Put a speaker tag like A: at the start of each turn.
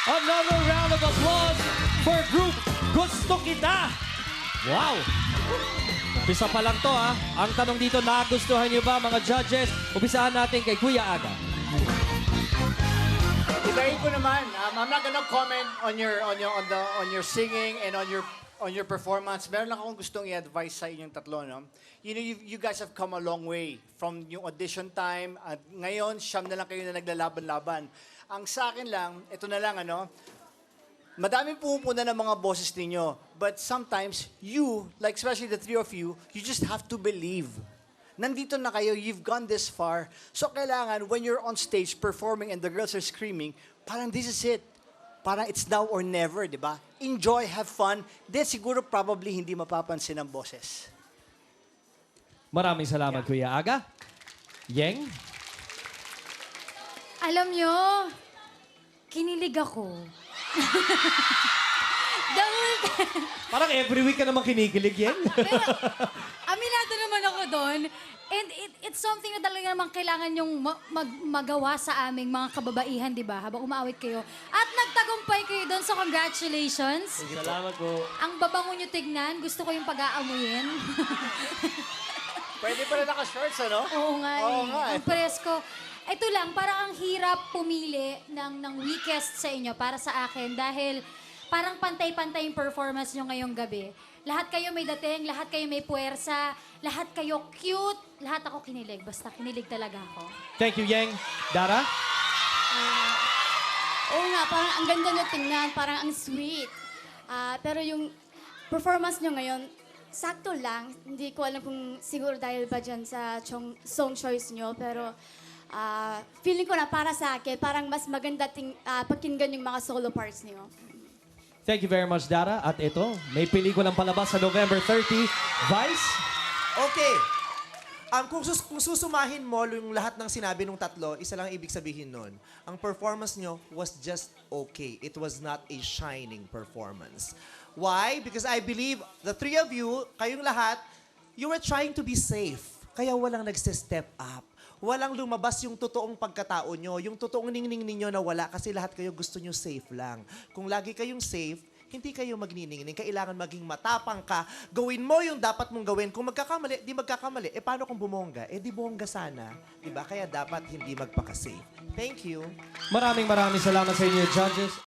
A: Another round of applause for Group Gusto Kita. Wow! Umpisa pa lang to, ha? Ang tanong dito, nagustuhan niyo ba, mga judges? Umpisahan natin kay Kuya Aga.
B: Ibahin ko naman. I'm not gonna comment on your singing and on your performance. Meron lang akong gustong i-advise sa inyong tatlo, no? You know, you guys have come a long way from yung audition time at ngayon, siyam na lang kayo na naglalaban-laban. Ang sa akin lang, ito na lang, ano, madaming pumupuna ng mga boses ninyo. But sometimes, you, like especially the three of you just have to believe. Nandito na kayo, you've gone this far. So kailangan, when you're on stage performing and the girls are screaming, parang this is it. Parang it's now or never, di ba? Enjoy, have fun. Then siguro probably hindi mapapansin ng boses.
A: Maraming salamat, Kuya Aga. Yeng?
C: Alam nyo, kinilig ako. Dahil,
A: Parang every week ka naman kinikilig, Yeng.
C: pero, aminado naman ako doon. And it's something na talaga naman kailangan yung magawa sa aming mga kababaihan, di ba? Habang umaawit kayo. At nagtagumpay kayo doon, so congratulations.
A: Salamat po.
C: Ang babango nyo tignan, gusto ko yung pag-aamuyin.
B: Pwede pala naka-shorts, ano?
C: Oo nga
B: Oo
C: eh.
B: nga eh.
C: Ang presko. Ito lang, parang ang hirap pumili ng weakest sa inyo para sa akin dahil parang pantay-pantay yung performance nyo ngayong gabi. Lahat kayo may dating, lahat kayo may puwersa, lahat kayo cute, lahat ako kinilig. Basta kinilig talaga ako.
A: Thank you, Yeng. Dara?
D: Oo nga, parang ang ganda nyo tingnan, parang ang sweet. Pero yung performance nyo ngayon, sakto lang. Hindi ko alam kung siguro dahil ba dyan sa song choice nyo, pero feeling ko na para sa akin, parang mas maganda pakinggan yung mga solo parts nyo.
A: Thank you very much, Dara. At ito, may pelikulang palabas sa November 30, Vice.
E: Okay. Kung susumahin mo yung lahat ng sinabi ng tatlo, isa lang ibig sabihin nun. Ang performance nyo was just okay. It was not a shining performance. Why? Because I believe the three of you, kayong lahat, you were trying to be safe. Kaya walang nagse-step up. Walang lumabas yung totoong pagkatao nyo, yung totoong ningning ninyo na wala kasi lahat kayo gusto nyo safe lang. Kung lagi kayong safe, hindi kayo magniningning. Kailangan maging matapang ka. Gawin mo yung dapat mong gawin. Kung magkakamali, di magkakamali. Eh, paano kung bumongga? Eh, di bongga sana. Diba? Kaya dapat hindi magpaka-safe. Thank you.
A: Maraming salamat sa inyo, judges.